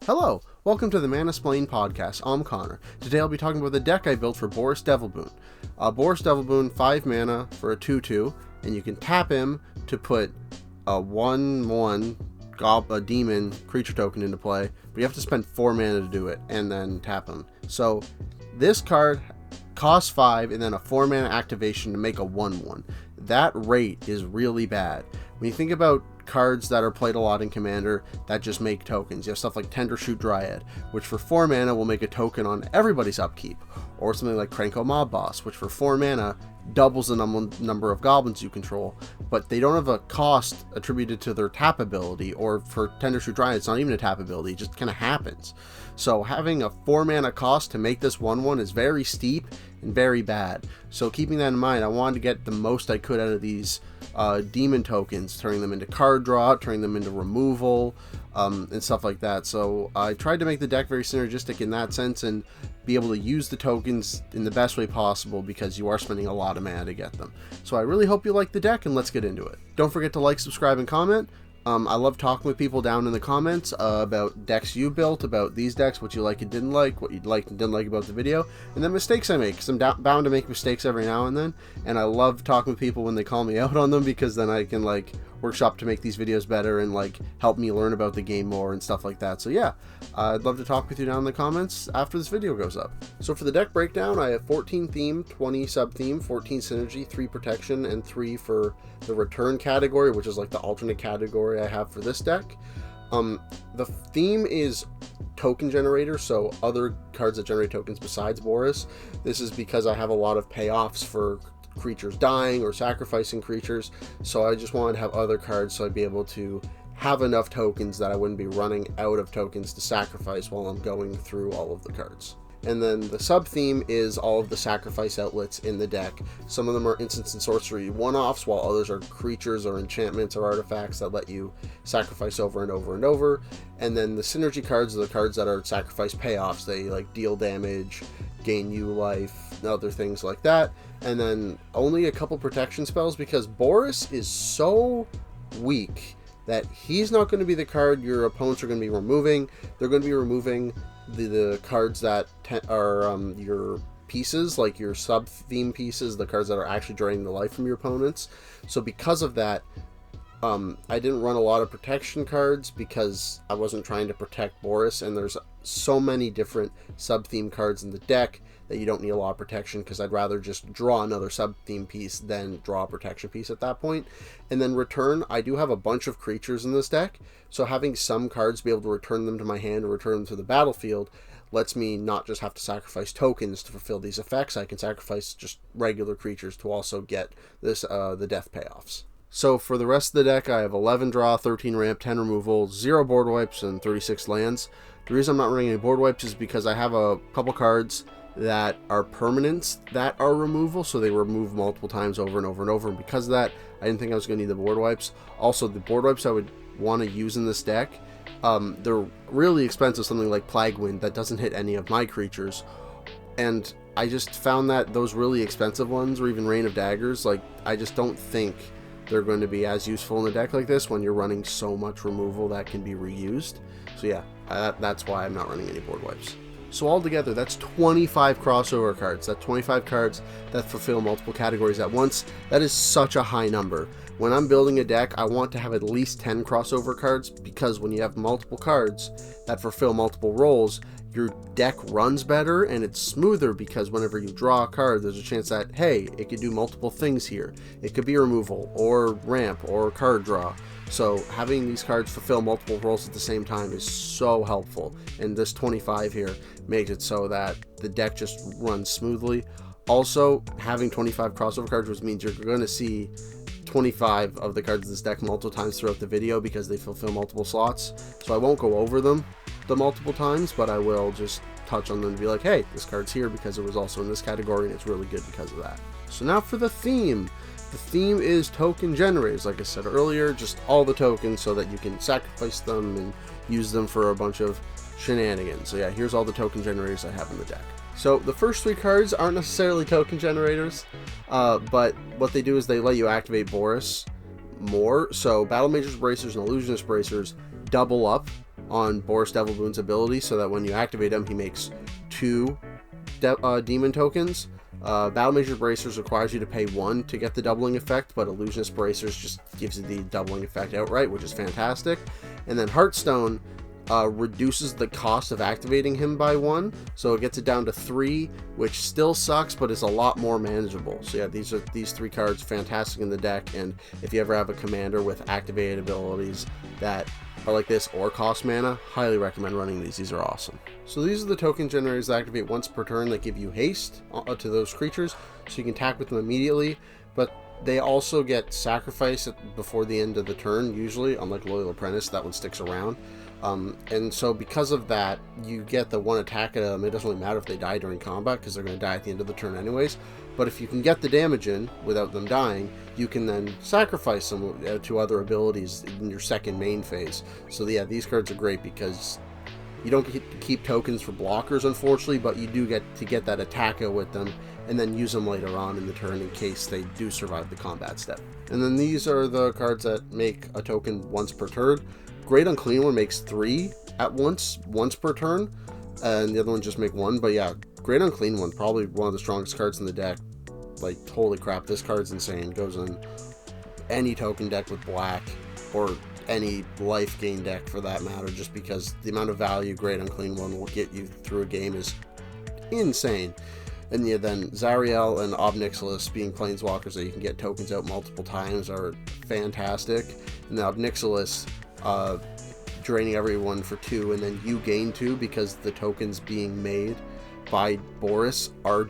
Hello, welcome to the Manasplained podcast. I'm Connor. Today I'll be talking about the deck I built for Boris Devilboon. Boris Devilboon, 5 mana for a 2/2, and you can tap him to put a 1/1 a demon creature token into play, but you have to spend 4 mana to do it, and then tap him. So this card costs 5 and then a 4 mana activation to make a 1/1. That rate is really bad. When you think about cards that are played a lot in Commander that just make tokens, you have stuff like Tendershoot Dryad, which for 4 mana will make a token on everybody's upkeep, or something like Krenko Mob Boss, which for 4 mana doubles the number of goblins you control, but they don't have a cost attributed to their tap ability. Or for Tendershoot Dryad, it's not even a tap ability, it just kind of happens. So having a 4 mana cost to make this 1/1 is very steep and very bad. So keeping that in mind, I wanted to get the most I could out of these demon tokens, turning them into card draw, turning them into removal, and stuff like that. So I tried to make the deck very synergistic in that sense and be able to use the tokens in the best way possible, because you are spending a lot of mana to get them. So I really hope you like the deck, and let's get into it. Don't forget to like, subscribe, and comment. I love talking with people down in the comments about decks you built, about these decks, what you like and didn't like, what you liked and didn't like about the video, and then mistakes I make, because I'm bound to make mistakes every now and then, and I love talking with people when they call me out on them, because then I can like workshop to make these videos better and like help me learn about the game more and stuff like that. So yeah, I'd love to talk with you down in the comments after this video goes up. So for the deck breakdown, I have 14 theme, 20 sub-theme, 14 synergy, 3 protection, and 3 for the return category, which is like the alternate category I have for this deck. The theme is token generator, so other cards that generate tokens besides Boris. This is because I have a lot of payoffs for creatures dying or sacrificing creatures, so I just wanted to have other cards so I'd be able to have enough tokens that I wouldn't be running out of tokens to sacrifice while I'm going through all of the cards. And then the sub-theme is all of the sacrifice outlets in the deck. Some of them are instants and sorcery one-offs, while others are creatures or enchantments or artifacts that let you sacrifice over and over and over. And then the synergy cards are the cards that are sacrifice payoffs. They like deal damage, gain you life, and other things like that. And then only a couple protection spells, because Boris is so weak that he's not going to be the card your opponents are going to be removing. They're going to be removing the cards that are your pieces, like your sub-theme pieces, the cards that are actually draining the life from your opponents. So because of that, I didn't run a lot of protection cards because I wasn't trying to protect Boris, and there's so many different sub-theme cards in the deck that you don't need a lot of protection, because I'd rather just draw another sub-theme piece than draw a protection piece at that point. And then return, I do have a bunch of creatures in this deck, so having some cards be able to return them to my hand or return them to the battlefield lets me not just have to sacrifice tokens to fulfill these effects. I can sacrifice just regular creatures to also get this the death payoffs. So for the rest of the deck, I have 11 draw, 13 ramp, 10 removal, 0 board wipes, and 36 lands. The reason I'm not running any board wipes is because I have a couple cards that are permanents that are removal, so they remove multiple times over and over and over, and because of that, I didn't think I was going to need the board wipes. Also, the board wipes I would want to use in this deck, they're really expensive, something like Plague Wind that doesn't hit any of my creatures, and I just found that those really expensive ones, or even Rain of Daggers, like, I just don't think they're going to be as useful in a deck like this when you're running so much removal that can be reused. So yeah, that's why I'm not running any board wipes. So altogether, that's 25 crossover cards. That's 25 cards that fulfill multiple categories at once. That is such a high number. When I'm building a deck, I want to have at least 10 crossover cards, because when you have multiple cards that fulfill multiple roles, your deck runs better and it's smoother, because whenever you draw a card, there's a chance that, hey, it could do multiple things here. It could be removal, or ramp, or card draw. So having these cards fulfill multiple roles at the same time is so helpful, and this 25 here makes it so that the deck just runs smoothly. Also, having 25 crossover cards, which means you're going to see 25 of the cards in this deck multiple times throughout the video, because they fulfill multiple slots. So I won't go over them the multiple times, but I will just touch on them and be like, hey, this card's here because it was also in this category, and it's really good because of that. So now for the theme. The theme is token generators, like I said earlier, just all the tokens so that you can sacrifice them and use them for a bunch of shenanigans. So yeah, here's all the token generators I have in the deck. So the first 3 cards aren't necessarily token generators, but what they do is they let you activate Boris more. So Battle Mage's Bracers and Illusionist Bracers double up on Boris Devilboon's ability, so that when you activate him, he makes 2 demon tokens. Battle Mage's Bracers requires you to pay 1 to get the doubling effect, but Illusionist Bracers just gives you the doubling effect outright, which is fantastic. And then Heartstone reduces the cost of activating him by 1, so it gets it down to 3, which still sucks, but is a lot more manageable. So yeah, these 3 cards fantastic in the deck, and if you ever have a commander with activated abilities that are like this or cost mana, highly recommend running these. These are awesome. So these are the token generators that activate once per turn that give you haste to those creatures, so you can attack with them immediately, but they also get sacrificed before the end of the turn, usually, unlike Loyal Apprentice, that one sticks around. And so because of that, you get the 1 attack at them. It doesn't really matter if they die during combat, because they're going to die at the end of the turn anyways. But if you can get the damage in without them dying, you can then sacrifice them to other abilities in your second main phase. So yeah, these cards are great because you don't get to keep tokens for blockers, unfortunately, but you do get to get that attacker with them and then use them later on in the turn in case they do survive the combat step. And then these are the cards that make a token once per turn. Great Unclean One makes 3 at once per turn, and the other one just make 1. But yeah, Great Unclean One, probably one of the strongest cards in the deck. Like, holy crap, this card's insane. Goes in any token deck with black, or any life gain deck for that matter, just because the amount of value Great Unclean One will get you through a game is insane. And yeah, then Zariel and Ob Nixilis being planeswalkers that you can get tokens out multiple times are fantastic. And the Ob Nixilis draining everyone for 2, and then you gain 2 because the tokens being made by Boris are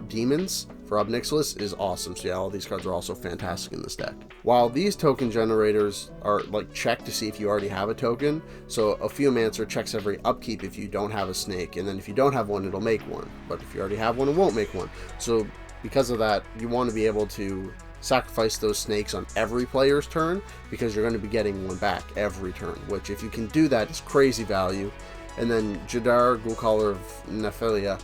demons for Ob Nixilis is awesome. So yeah, all these cards are also fantastic in this deck. While these token generators are like checked to see if you already have a token, so a Geomancer checks every upkeep if you don't have a snake, and then if you don't have one, it'll make one. But if you already have one, it won't make one. So because of that, you want to be able to sacrifice those snakes on every player's turn, because you're going to be getting one back every turn, which if you can do that, is crazy value. And then Jadar, Ghoulcaller of Nephilia,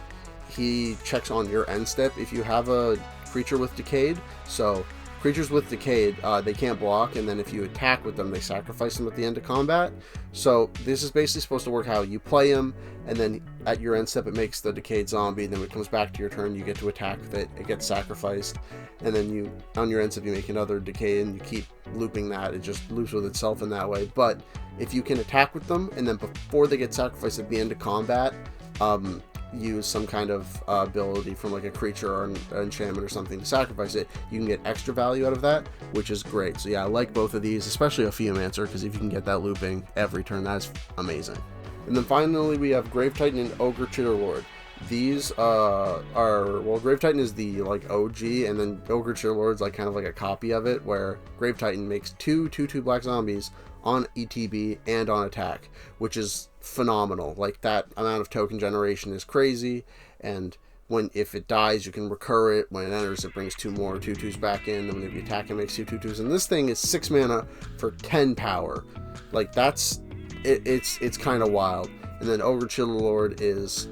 he checks on your end step if you have a creature with Decayed. So creatures with Decayed, they can't block, and then if you attack with them, they sacrifice them at the end of combat. So this is basically supposed to work how you play him, and then at your end step it makes the Decayed zombie, and then when it comes back to your turn, you get to attack with it, it gets sacrificed, and then you, on your end step, you make another Decayed, and you keep looping that. It just loops with itself in that way. But if you can attack with them, and then before they get sacrificed at the end of combat, use some kind of ability from like a creature or an enchantment or something to sacrifice it, you can get extra value out of that, which is great. So yeah, I like both of these, especially a Geomancer, because if you can get that looping every turn, that's amazing. And then finally we have Grave Titan and Ogre Chitterlord. These are, well, Grave Titan is the like OG, and then Ogre Chitterlord's like kind of like a copy of it, where Grave Titan makes 2/2/2 black zombies on ETB and on attack, which is phenomenal. Like, that amount of token generation is crazy, and if it dies, you can recur it. When it enters, it brings 2 more 2/2s back in, and when you attack, it makes 2 2/2s. And this thing is 6 mana for 10 power. Like, that's it's kind of wild. And then Ogre Chitterlord is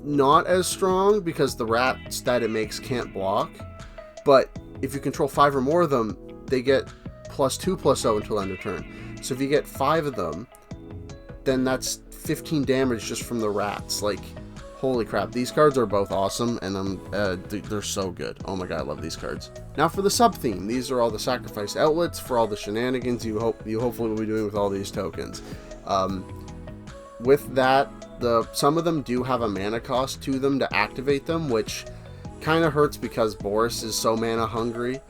not as strong because the rats that it makes can't block, but if you control 5 or more of them, they get +2/+0 until end of turn. So if you get 5 of them, then that's 15 damage just from the rats. Like, holy crap, these cards are both awesome, and they're so good. Oh my god, I love these cards. Now for the sub-theme, these are all the sacrifice outlets for all the shenanigans you hopefully will be doing with all these tokens. With that, some of them do have a mana cost to them to activate them, which kind of hurts because Boris is so mana hungry.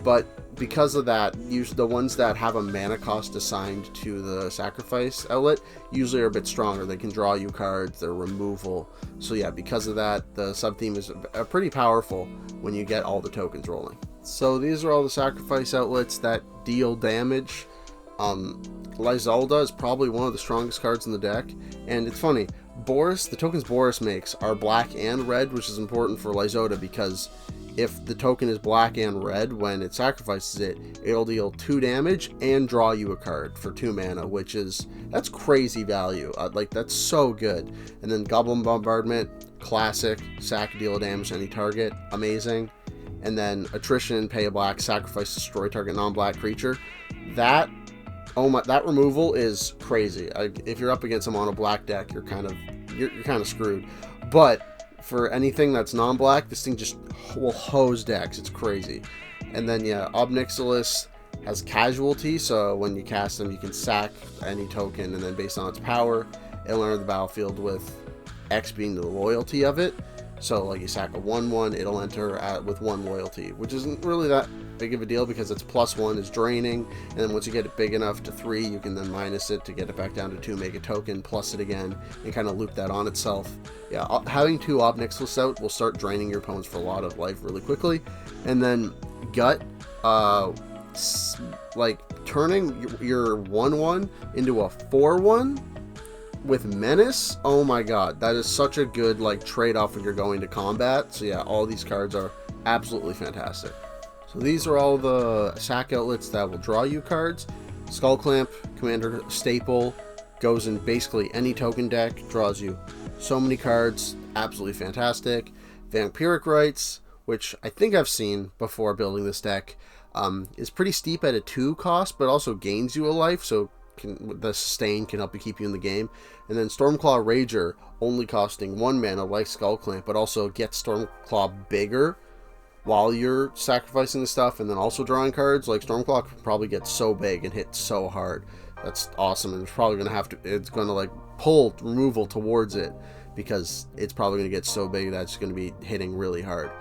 But because of that, usually the ones that have a mana cost assigned to the sacrifice outlet usually are a bit stronger. They can draw you cards, they're removal. So yeah, because of that, the sub-theme is pretty powerful when you get all the tokens rolling. So these are all the sacrifice outlets that deal damage. Lysolda is probably one of the strongest cards in the deck, and it's funny, Boris, the tokens Boris makes are black and red, which is important for Lysolda, because if the token is black and red when it sacrifices it, it'll deal 2 damage and draw you a card for 2 mana, that's crazy value. Like, that's so good. And then Goblin Bombardment, classic, sack, deal damage to any target, amazing. And then Attrition, pay a black, sacrifice, destroy target non-black creature. That Oh my, that removal is crazy. If you're up against a mono black deck, you're kind of screwed. But for anything that's non-black, this thing just will hose decks. It's crazy. And then yeah, Ob Nixilis has casualty, so when you cast them, you can sack any token, and then based on its power, it'll enter the battlefield with X being the loyalty of it. So like you sack a 1/1, it'll enter with 1 loyalty, which isn't really that big of a deal because its +1 is draining, and then once you get it big enough to 3, you can then minus it to get it back down to 2, make a token, plus it again, and kind of loop that on itself. Yeah, having 2 Ob Nixilis out will start draining your opponents for a lot of life really quickly. And then Gut, like turning your 1/1 into a 4/1 with Menace. Oh my god, that is such a good like trade-off when you're going to combat. So yeah, all these cards are absolutely fantastic. So these are all the sack outlets that will draw you cards. Skull Clamp, Commander staple, goes in basically any token deck, draws you so many cards, absolutely fantastic. Vampiric Rites, which I think I've seen before building this deck, is pretty steep at a 2 cost, but also gains you a life, so the sustain can help you keep you in the game. And then Stormclaw Rager, only costing 1 mana like Skull Clamp, but also gets Stormclaw bigger while you're sacrificing the stuff and then also drawing cards. Like Stormclaw can probably get so big and hit so hard. That's awesome, and it's probably it's gonna like pull removal towards it because it's probably gonna get so big that it's gonna be hitting really hard.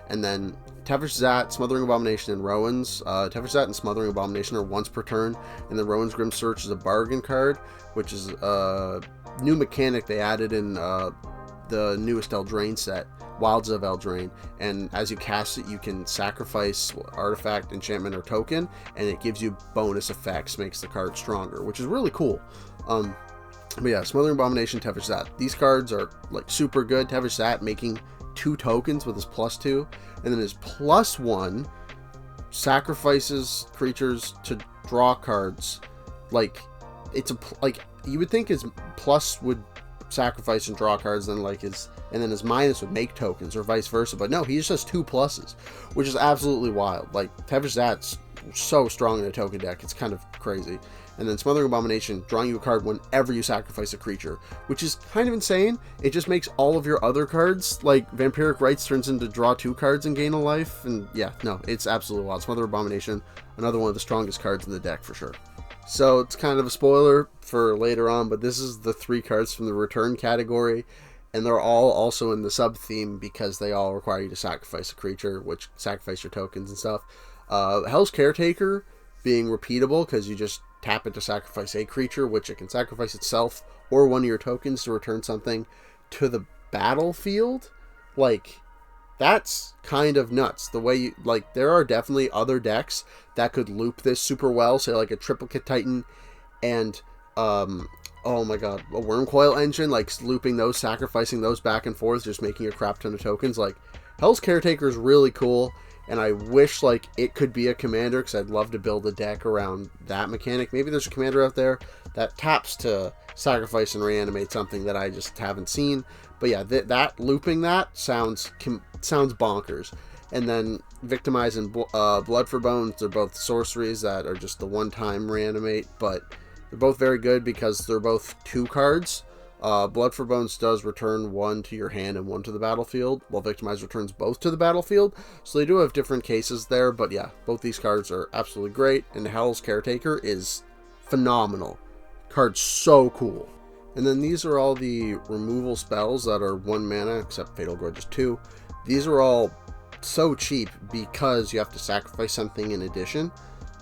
And then Tevish Zat, Smothering Abomination, and Rowan's. Tevish Zat and Smothering Abomination are once per turn, and then Rowan's Grim Search is a bargain card, which is a new mechanic they added in the newest Eldraine set, Wilds of Eldraine. And as you cast it, you can sacrifice artifact, enchantment, or token, and it gives you bonus effects, makes the card stronger, which is really cool. But yeah, Smothering Abomination, Tevish Zat. These cards are like super good. Tevish Zat making 2 tokens with his +2, and then his +1 sacrifices creatures to draw cards. Like it's like you would think his plus would sacrifice and draw cards, then and then his minus would make tokens, or vice versa. But no, he just has 2 pluses, which is absolutely wild. Like Tevish Zat's so strong in a token deck, it's kind of crazy. And then Smothering Abomination, drawing you a card whenever you sacrifice a creature, which is kind of insane. It just makes all of your other cards, like Vampiric Rites turns into draw 2 cards and gain a life. And yeah, no, it's absolutely wild. Smothering Abomination, another one of the strongest cards in the deck for sure. So it's kind of a spoiler for later on, but this is the 3 cards from the return category, and they're all also in the sub-theme because they all require you to sacrifice a creature, which sacrifice your tokens and stuff. Hell's Caretaker being repeatable because you just tap it to sacrifice a creature, which it can sacrifice itself or one of your tokens to return something to the battlefield. Like, that's kind of nuts. The way you, like, there are definitely other decks that could loop this super well, say like a Triplicate Titan and oh my god, a Wormcoil Engine, like looping those, sacrificing those back and forth, just making a crap ton of tokens. Like, Hell's Caretaker is really cool, and I wish like it could be a commander, because I'd love to build a deck around that mechanic. Maybe there's a commander out there that taps to sacrifice and reanimate something that I just haven't seen. But yeah, that looping that sounds bonkers. And then Victimize and Blood for Bones, they're both sorceries that are just the one-time reanimate, but they're both very good because they're both 2 cards. Blood for Bones does return 1 to your hand and 1 to the battlefield, while Victimize returns both to the battlefield. So they do have different cases there, but yeah, both these cards are absolutely great, and Hell's Caretaker is phenomenal. Card's so cool. And then these are all the removal spells that are 1 mana, except Fatal Grudge is 2. These are all so cheap because you have to sacrifice something in addition.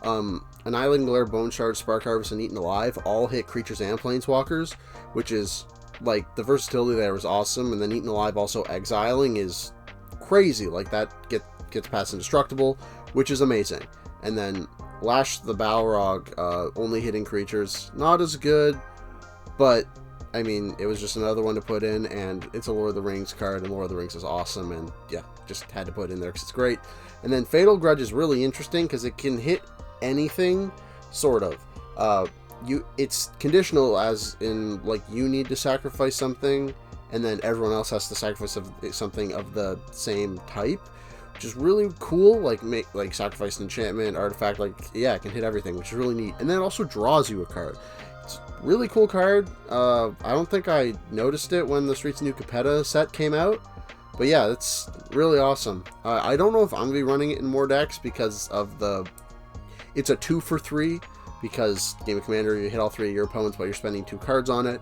Annihilate and Glare, Bone Shard, Spark Harvest, and Eaten Alive all hit creatures and planeswalkers, which is, like, the versatility there is awesome. And then Eaten Alive also exiling is crazy. Like, that gets past Indestructible, which is amazing. And then Lash the Balrog, only hitting creatures, not as good, but I mean, it was just another one to put in, and it's a Lord of the Rings card, and Lord of the Rings is awesome, and yeah, just had to put it in there because it's great. And then Fatal Grudge is really interesting because it can hit anything, sort of. It's conditional, as in, like, you need to sacrifice something, and then everyone else has to sacrifice something of the same type, which is really cool. Like sacrifice enchantment, artifact, like yeah, it can hit everything, which is really neat. And then it also draws you a card. It's a really cool card. I don't think I noticed it when the Streets of New Capenna set came out, but yeah, it's really awesome. I don't know if I'm gonna be running it in more decks because of it's a 2 for 3, because Game of Commander, you hit all 3 of your opponents, but you're spending 2 cards on it.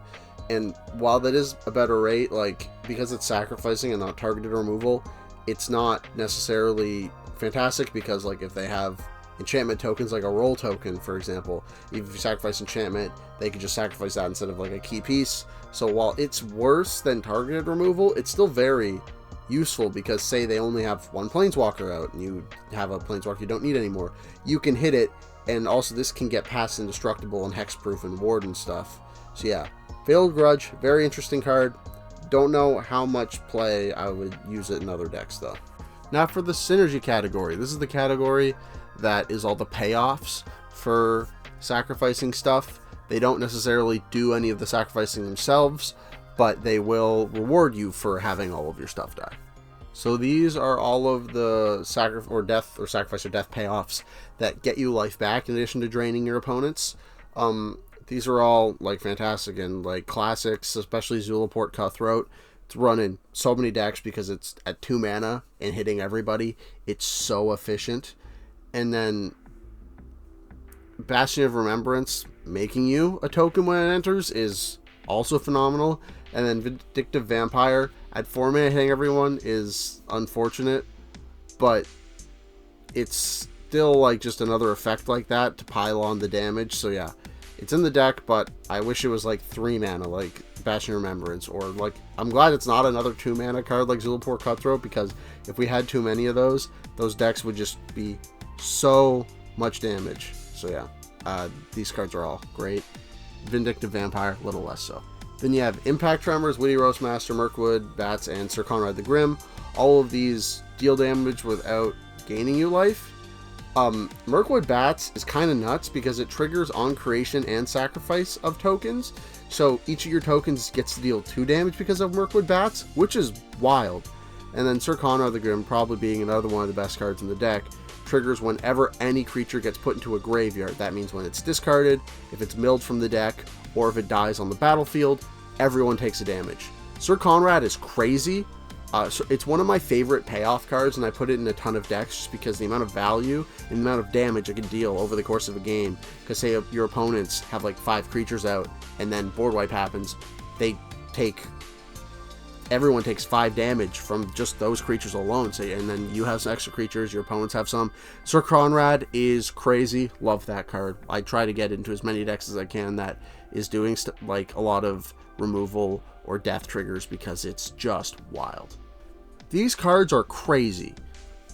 And while that is a better rate, like, because it's sacrificing and not targeted removal, it's not necessarily fantastic, because, like, if they have enchantment tokens, like a roll token, for example, if you sacrifice enchantment, they could just sacrifice that instead of, like, a key piece. So while it's worse than targeted removal, it's still very useful, because say they only have 1 planeswalker out, and you have a planeswalker you don't need anymore, you can hit it, and also this can get past indestructible and hexproof and ward and stuff. So yeah, Fatal Grudge, very interesting card. Don't know how much play I would use it in other decks though. Now for the synergy category. This is the category that is all the payoffs for sacrificing stuff. They don't necessarily do any of the sacrificing themselves, but they will reward you for having all of your stuff die. So these are all of the sacrifice or death payoffs that get you life back in addition to draining your opponents. These are all like fantastic and like classics, especially Zulaport Cutthroat. It's run in so many decks because it's at 2 mana and hitting everybody. It's so efficient. And then Bastion of Remembrance, making you a token when it enters, is also phenomenal. And then Vindictive Vampire at 4 mana hitting everyone is unfortunate, but it's still like just another effect like that to pile on the damage. So yeah, it's in the deck, but I wish it was like 3 mana like Bastion of Remembrance, or like, I'm glad it's not another 2 mana card like Zulaport Cutthroat, because if we had too many of those decks would just be so much damage. So yeah, these cards are all great. Vindictive Vampire, a little less so. Then you have Impact Tremors, Witty Roastmaster, Mirkwood Bats, and Sir Conrad the Grim. All of these deal damage without gaining you life. Mirkwood Bats is kind of nuts because it triggers on creation and sacrifice of tokens. So each of your tokens gets to deal 2 damage because of Mirkwood Bats, which is wild. And then Sir Conrad the Grim, probably being another one of the best cards in the deck, triggers whenever any creature gets put into a graveyard. That means when it's discarded, if it's milled from the deck, or if it dies on the battlefield, everyone takes a damage. Sir Conrad is crazy. So it's one of my favorite payoff cards, and I put it in a ton of decks just because the amount of value and the amount of damage it can deal over the course of a game. Because say your opponents have like 5 creatures out, and then board wipe happens, everyone takes 5 damage from just those creatures alone. So, and then you have some extra creatures, your opponents have some. Sir Conrad is crazy. Love that card. I try to get into as many decks as I can that is doing like a lot of removal or death triggers, because it's just wild. These cards are crazy.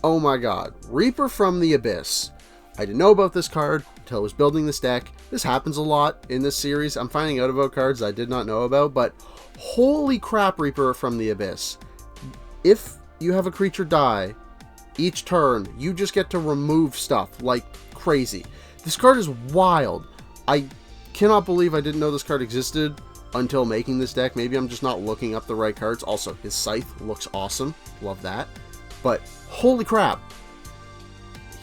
Oh my god. Reaper from the Abyss. I didn't know about this card until I was building this deck. This happens a lot in this series. I'm finding out about cards I did not know about, but holy crap, Reaper from the Abyss. If you have a creature die each turn, you just get to remove stuff like crazy. This card is wild. I cannot believe I didn't know this card existed until making this deck. Maybe I'm just not looking up the right cards. Also, his Scythe looks awesome. Love that. But holy crap.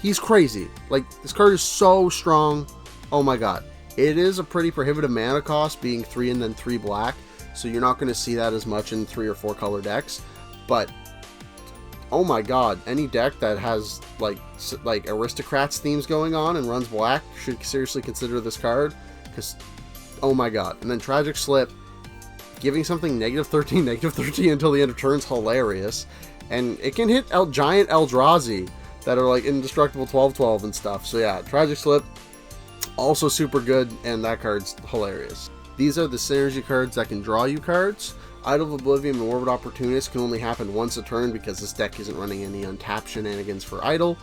He's crazy. Like, this card is so strong. Oh my god. It is a pretty prohibitive mana cost, being 3 and then 3 black. So you're not going to see that as much in 3 or 4 color decks. But oh my god, any deck that has like aristocrats themes going on and runs black should seriously consider this card, because oh my god. And then Tragic Slip, giving something -13 until the end of turn's hilarious. And it can hit giant Eldrazi that are like indestructible 12/12 and stuff. So yeah, Tragic Slip, also super good, and that card's hilarious. These are the synergy cards that can draw you cards. Idol of Oblivion and Morbid Opportunist can only happen once a turn because this deck isn't running any untapped shenanigans for Idol.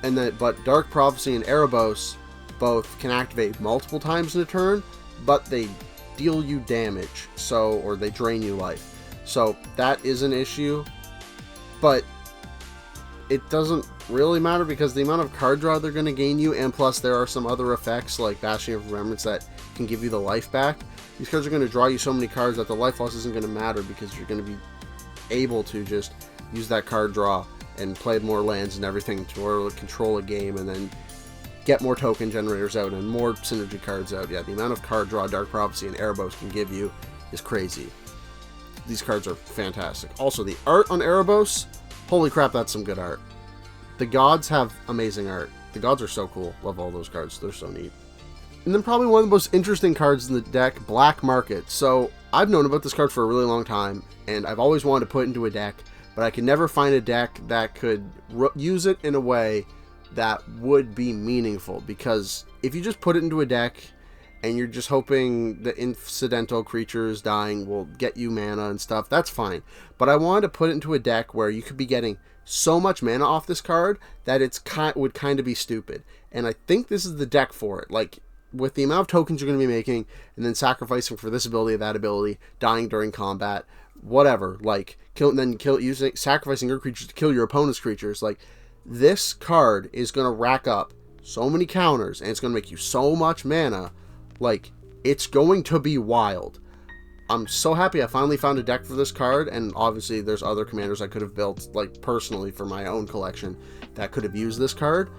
But Dark Prophecy and Erebos both can activate multiple times in a turn, but they deal you damage, or they drain you life. So that is an issue, but it doesn't really matter because the amount of card draw they're going to gain you, and plus there are some other effects like Bastion of Remembrance that can give you the life back. These cards are going to draw you so many cards that the life loss isn't going to matter, because you're going to be able to just use that card draw and play more lands and everything to control a game, and then get more token generators out and more synergy cards out. Yeah, the amount of card draw Dark Prophecy and Erebos can give you is crazy. These cards are fantastic. Also, the art on Erebos, holy crap, that's some good art. The gods have amazing art. The gods are so cool. Love all those cards. They're so neat. And then probably one of the most interesting cards in the deck, Black Market. So I've known about this card for a really long time, and I've always wanted to put it into a deck, but I could never find a deck that could use it in a way that would be meaningful. Because if you just put it into a deck and you're just hoping the incidental creatures dying will get you mana and stuff, that's fine. But I wanted to put it into a deck where you could be getting so much mana off this card that would kind of be stupid. And I think this is the deck for it. Like, with the amount of tokens you're going to be making, and then sacrificing for this ability, that ability, dying during combat, whatever, like, sacrificing your creatures to kill your opponent's creatures, like, this card is going to rack up so many counters, and it's going to make you so much mana. Like, it's going to be wild. I'm so happy I finally found a deck for this card, and obviously there's other commanders I could have built, like, personally for my own collection that could have used this card,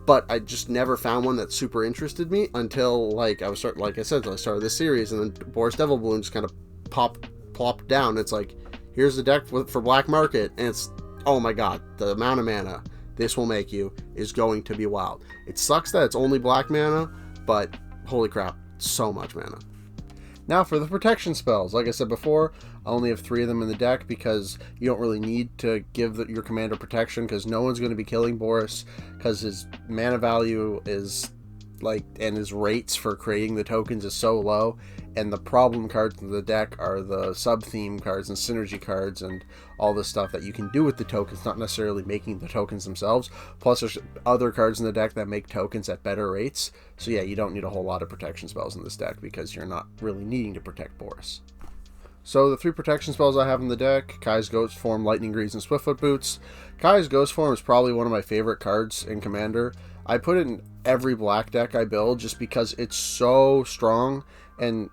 but I just never found one that super interested me until, like, I started this series, and then Boris Devilboon just kind of plopped down. It's like, here's the deck for Black Market, and it's, oh my god, the amount of mana this will make you is going to be wild. It sucks that it's only black mana, but holy crap, so much mana. Now for the protection spells. Like I said before, I only have 3 of them in the deck because you don't really need to give your commander protection, because no one's going to be killing Boris, because his mana value is like, and his rates for creating the tokens is so low, and the problem cards in the deck are the Subtheme cards and synergy cards and all the stuff that you can do with the tokens, not necessarily making the tokens themselves. Plus there's other cards in the deck that make tokens at better rates, so yeah, you don't need a whole lot of protection spells in this deck because you're not really needing to protect Boris. So the 3 protection spells I have in the deck: Kai's Ghost Form, Lightning Greaves, and Swiftfoot Boots. Kai's Ghost Form is probably one of my favorite cards in Commander. I put it in every black deck I build just because it's so strong, and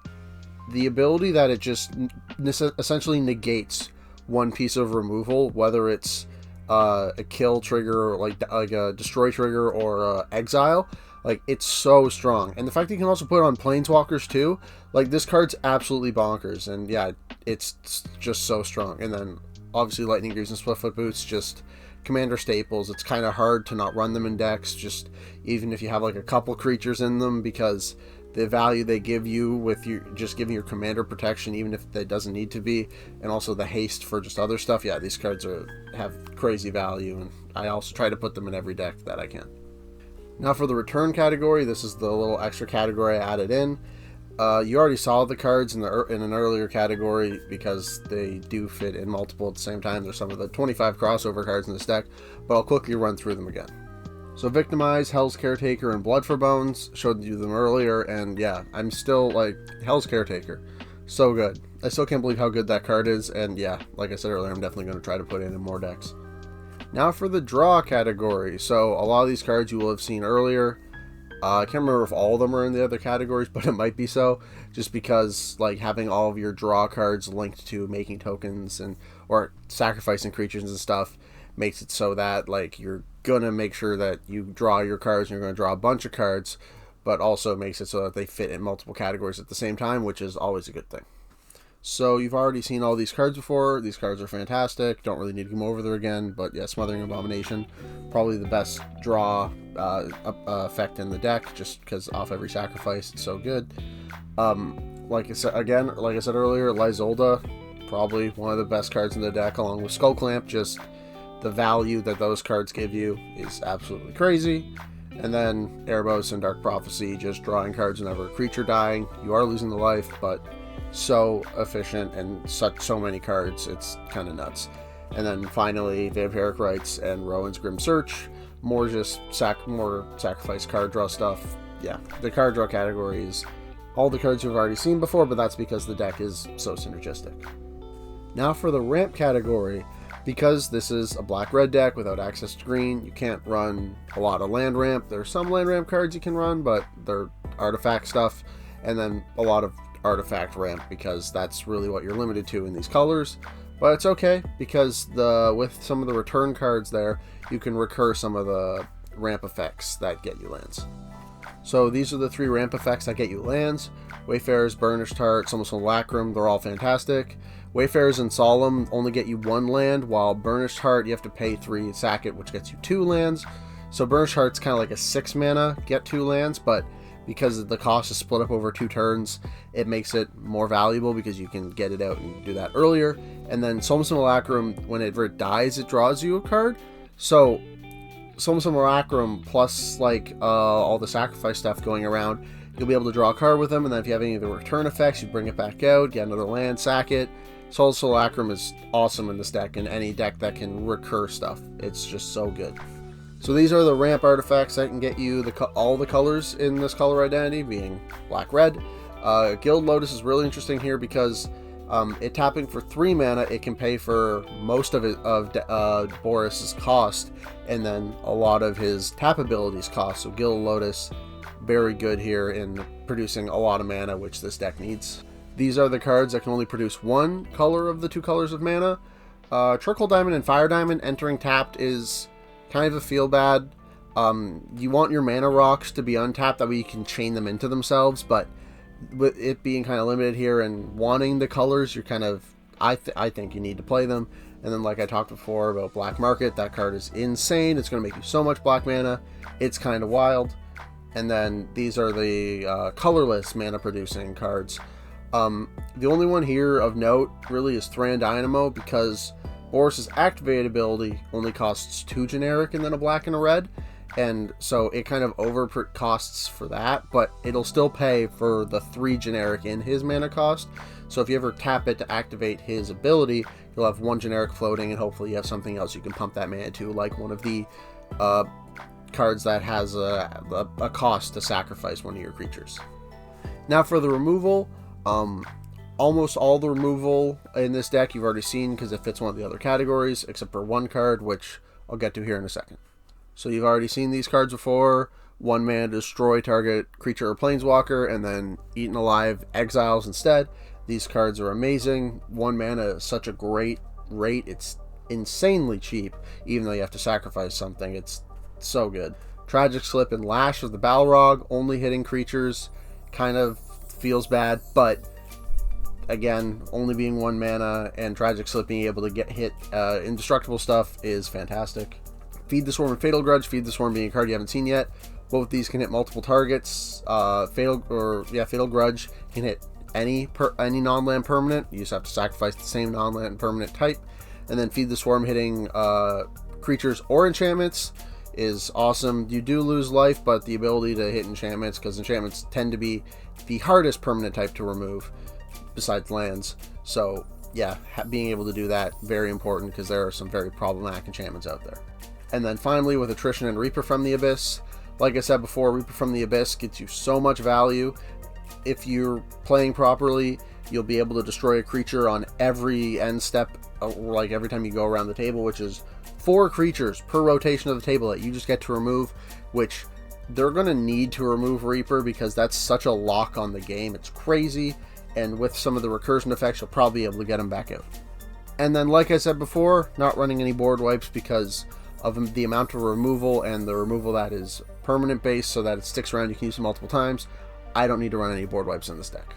the ability that it just essentially negates one piece of removal, whether it's a kill trigger, or like a destroy trigger, or exile, like, it's so strong. And the fact that you can also put it on planeswalkers too, like, this card's absolutely bonkers, and yeah, it's just so strong. And then obviously Lightning Greaves and Swiftfoot Boots, just commander staples. It's kind of hard to not run them in decks, just even if you have like a couple creatures in them, because the value they give you with you just giving your commander protection, even if that doesn't need to be, and also the haste for just other stuff. Yeah, these cards have crazy value, and I also try to put them in every deck that I can. Now for the return category, this is the little extra category I added in. You already saw the cards in an earlier category because they do fit in multiple at the same time. There's some of the 25 crossover cards in this deck, but I'll quickly run through them again. So Victimize, Hell's Caretaker, and Blood for Bones, showed you them earlier, and yeah, I'm still like, Hell's Caretaker, so good. I still can't believe how good that card is, and yeah, like I said earlier, I'm definitely going to try to put it in more decks. Now for the draw category. So a lot of these cards you will have seen earlier. I can't remember if all of them are in the other categories, but it might be so, just because like having all of your draw cards linked to making tokens or sacrificing creatures and stuff makes it so that like you're gonna make sure that you draw your cards and you're gonna draw a bunch of cards, but also makes it so that they fit in multiple categories at the same time, which is always a good thing. So you've already seen all these cards before. These cards are fantastic. Don't really need to come over there again, but yeah, Smothering Abomination, probably the best draw effect in the deck, just because off every sacrifice, it's so good. Like I said earlier, Lysolda, probably one of the best cards in the deck, along with Skull Clamp. Just the value that those cards give you is absolutely crazy. And then Erebos and Dark Prophecy, just drawing cards whenever a creature dying. You are losing the life, but so efficient and so many cards, it's kind of nuts. And then finally Vampiric Rites and Rowan's Grim Search, more just more sacrifice card draw stuff. Yeah, the card draw category is all the cards you've already seen before, but that's because the deck is so synergistic. Now for the ramp category. Because this is a black-red deck without access to green, you can't run a lot of land ramp. There are some land ramp cards you can run, but they're artifact stuff, and then a lot of artifact ramp, because that's really what you're limited to in these colors. But it's okay, because with some of the return cards there, you can recur some of the ramp effects that get you lands. So these are the 3 ramp effects that get you lands. Wayfarer's, Burnished Heart, Summon Lacrum, they're all fantastic. Wayfarer's and Solemn only get you 1 land, while Burnished Heart you have to pay 3 sack it, which gets you 2 lands. So Burnished Heart's kind of like a 6 mana, get 2 lands, but because the cost is split up over 2 turns, it makes it more valuable because you can get it out and do that earlier. And then Summon Lacrum, whenever it dies, it draws you a card. So Summon Lacrum plus like all the sacrifice stuff going around, you'll be able to draw a card with them, and then if you have any of the return effects, you bring it back out, get another land, sack it. Summon Lacrum is awesome in this deck, and any deck that can recur stuff. It's just so good. So these are the ramp artifacts that can get you all the colors in this color identity, being black, red. Guild Lotus is really interesting here because it tapping for 3 mana, it can pay for most of Boris's cost, and then a lot of his tap abilities cost. So Guild Lotus, very good here in producing a lot of mana, which this deck needs. These are the cards that can only produce 1 color of the 2 colors of mana. Charcoal Diamond and Fire Diamond entering tapped is kind of a feel bad. You want your mana rocks to be untapped, that way you can chain them into themselves, but with it being kind of limited here and wanting the colors, you're kind of, I think you need to play them. And then like I talked before about Black Market, that card is insane. It's going to make you so much black mana. It's kind of wild. And then these are the colorless mana producing cards. The only one here of note really is Thran Dynamo, because Boris's activated ability only costs 2 generic and then a black and a red, and so it kind of over costs for that, but it'll still pay for the 3 generic in his mana cost. So if you ever tap it to activate his ability, you'll have 1 generic floating, and hopefully you have something else you can pump that mana to, like one of the cards that has a cost to sacrifice one of your creatures. Now for the removal, almost all the removal in this deck you've already seen because it fits one of the other categories, except for 1 card, which I'll get to here in a second. So you've already seen these cards before. 1 mana, destroy target creature or planeswalker, and then Eaten Alive exiles instead. These cards are amazing. 1 mana is such a great rate. It's insanely cheap, even though you have to sacrifice something. It's so good. Tragic Slip and Lash of the Balrog, only hitting creatures, kind of feels bad, but again, only being 1 mana and Tragic Slip being able to get hit indestructible stuff is fantastic. Feed the Swarm and Fatal Grudge. Feed the Swarm being a card you haven't seen yet. Both these can hit multiple targets. Fatal Grudge can hit any non-land permanent. You just have to sacrifice the same non-land permanent type. And then Feed the Swarm hitting creatures or enchantments is awesome. You do lose life, but the ability to hit enchantments, because enchantments tend to be the hardest permanent type to remove besides lands. So yeah, being able to do that, very important, because there are some very problematic enchantments out there. And then finally with Attrition and Reaper from the Abyss. Like I said before, Reaper from the Abyss gets you so much value. If you're playing properly, you'll be able to destroy a creature on every end step, like every time you go around the table, which is 4 creatures per rotation of the table that you just get to remove, which they're going to need to remove Reaper because that's such a lock on the game. It's crazy, and with some of the recursion effects, you'll probably be able to get them back out. And then, like I said before, not running any board wipes because of the amount of removal, and the removal that is permanent based so that it sticks around, you can use it multiple times. I don't need to run any board wipes in this deck.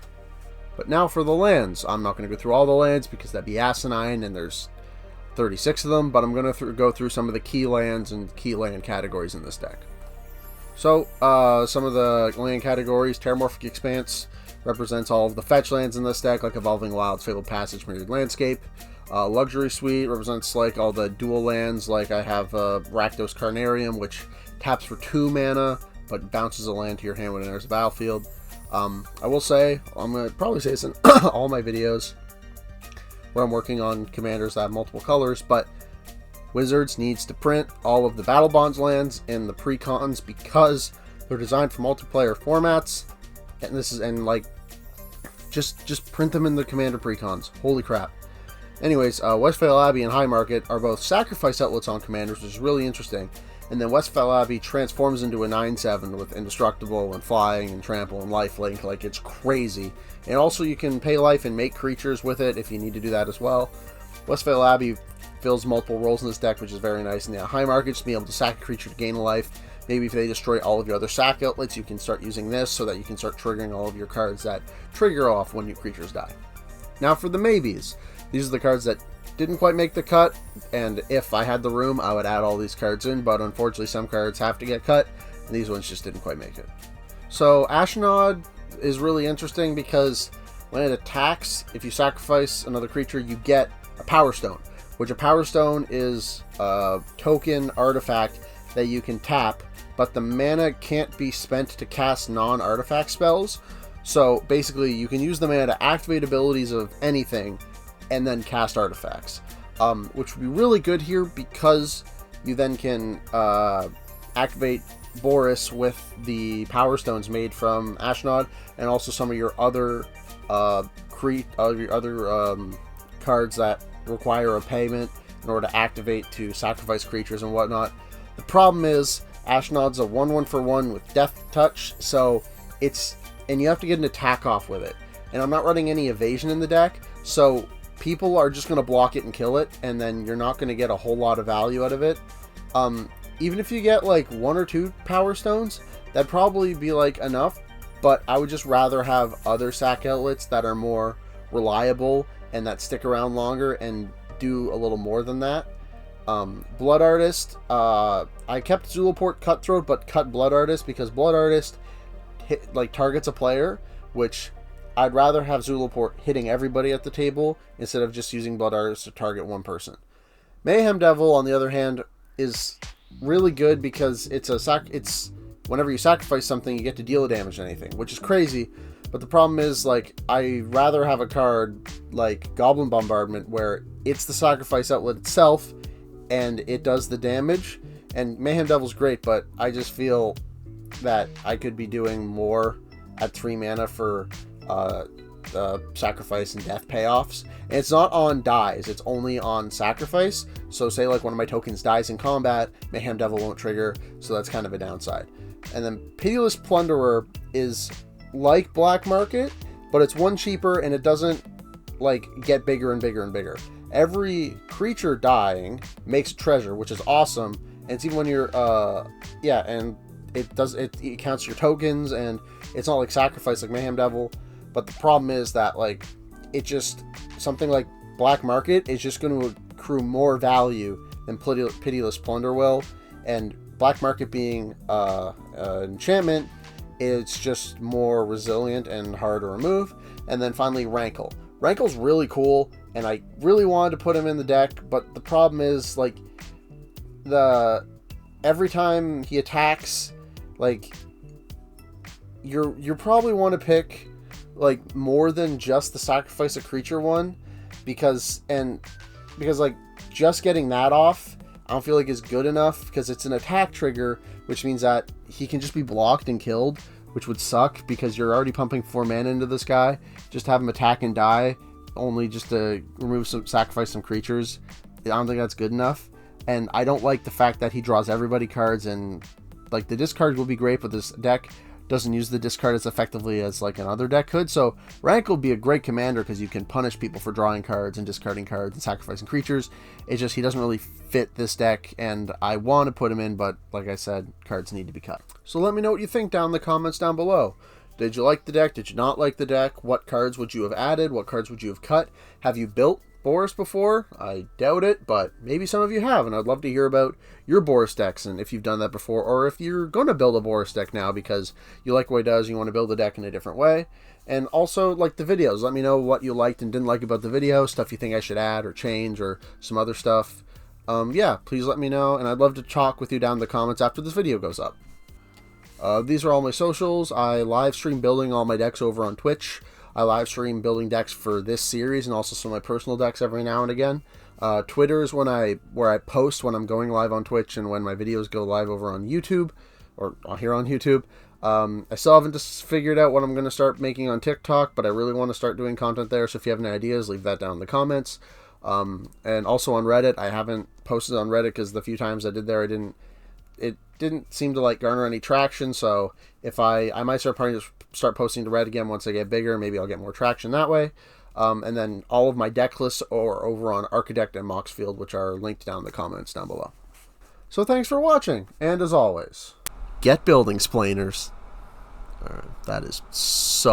But now for the lands. I'm not going to go through all the lands because that'd be asinine, and there's 36 of them, but I'm going to go through some of the key lands and key land categories in this deck. So, some of the land categories: Terramorphic Expanse represents all of the fetch lands in this deck, like Evolving Wilds, Fabled Passage, Mirrored Landscape. Luxury Suite represents like all the dual lands, like I have Rakdos Carnarium, which taps for 2 mana, but bounces a land to your hand when it enters the battlefield. I will say, I'm going to probably say this in all my videos where I'm working on commanders that have multiple colors, but Wizards needs to print all of the Battle Bonds lands in the precons because they're designed for multiplayer formats, and this is, and like, just print them in the commander precons. Holy crap. Anyways, Westphal Abbey and High Market are both sacrifice outlets on commanders, which is really interesting. And then Westfell Abbey transforms into a 9/7 with Indestructible and Flying and Trample and Lifelink. Like, it's crazy. And also you can pay life and make creatures with it if you need to do that as well. Westfell Abbey fills multiple roles in this deck, which is very nice. And the high market, just being able to sack a creature to gain a life. Maybe if they destroy all of your other sack outlets, you can start using this so that you can start triggering all of your cards that trigger off when your creatures die. Now for the maybes. These are the cards that didn't quite make the cut, and if I had the room, I would add all these cards in, but unfortunately some cards have to get cut, and these ones just didn't quite make it. So Ashnod is really interesting because when it attacks, if you sacrifice another creature, you get a Power Stone, which a Power Stone is a token artifact that you can tap, but the mana can't be spent to cast non-artifact spells. So basically you can use the mana to activate abilities of anything and then cast artifacts, which would be really good here because you then can activate Boris with the Power Stones made from Ashnod, and also some of your other cards that require a payment in order to activate to sacrifice creatures and whatnot. The problem is Ashnod's a 1/1 for 1 with Death Touch, so and you have to get an attack off with it. And I'm not running any evasion in the deck, so people are just going to block it and kill it, and then you're not going to get a whole lot of value out of it. Even if you get like 1 or 2 Power Stones, that'd probably be like enough, but I would just rather have other sack outlets that are more reliable and that stick around longer and do a little more than that. Blood Artist, I kept Zulaport Cutthroat, but cut Blood Artist because Blood Artist targets a player, which I'd rather have Zulaport hitting everybody at the table instead of just using Blood Artist to target one person. Mayhem Devil, on the other hand, is really good because it's whenever you sacrifice something, you get to deal damage to anything, which is crazy. But the problem is, like, I'd rather have a card like Goblin Bombardment where it's the sacrifice outlet itself and it does the damage. And Mayhem Devil's great, but I just feel that I could be doing more at 3 mana for sacrifice and death payoffs. And it's not on dies, it's only on sacrifice. So say like one of my tokens dies in combat, Mayhem Devil won't trigger, so that's kind of a downside. And then Pitiless Plunderer is like Black Market, but it's 1 cheaper and it doesn't like get bigger and bigger and bigger. Every creature dying makes treasure, which is awesome. And it's even when you're and it counts your tokens, and it's not like sacrifice like Mayhem Devil. But the problem is that like something like Black Market is just going to accrue more value than Pitiless Plunder will. And Black Market being an enchantment, it's just more resilient and hard to remove. And then finally Rankle. Rankle's really cool, and I really wanted to put him in the deck, but the problem is like every time he attacks, like you probably want to pick like more than just the sacrifice a creature one, because like just getting that off I don't feel like is good enough, because it's an attack trigger, which means that he can just be blocked and killed, which would suck because you're already pumping 4 mana into this guy. Just have him attack and die only just to sacrifice some creatures. I don't think that's good enough. And I don't like the fact that he draws everybody cards, and like the discard will be great, but this deck doesn't use the discard as effectively as like another deck could. So Rankle would be a great commander because you can punish people for drawing cards and discarding cards and sacrificing creatures. It's just he doesn't really fit this deck, and I want to put him in, but like I said, cards need to be cut. So let me know what you think down in the comments down below. Did you like the deck? Did you not like the deck? What cards would you have added? What cards would you have cut? Have you built Boris before? I doubt it, but maybe some of you have, and I'd love to hear about your Boris decks, and if you've done that before, or if you're going to build a Boris deck now because you like what he does and you want to build a deck in a different way. And also, like the videos, let me know what you liked and didn't like about the video, stuff you think I should add or change, or some other stuff. Yeah, please let me know, and I'd love to talk with you down in the comments after this video goes up. These are all my socials. I live stream building all my decks over on Twitch. I live stream building decks for this series and also some of my personal decks every now and again. Twitter is where I post when I'm going live on Twitch and when my videos go live over on YouTube, or here on YouTube. I still haven't just figured out what I'm going to start making on TikTok, but I really want to start doing content there, so if you have any ideas, leave that down in the comments. And also on Reddit. I haven't posted on Reddit because the few times I did there, I didn't it didn't seem to like garner any traction. So if I might start posting to Reddit again once I get bigger. Maybe I'll get more traction that way. And then all of my deck lists are over on Architect and Moxfield, which are linked down in the comments down below. So thanks for watching, and as always, get building, splainers. That is so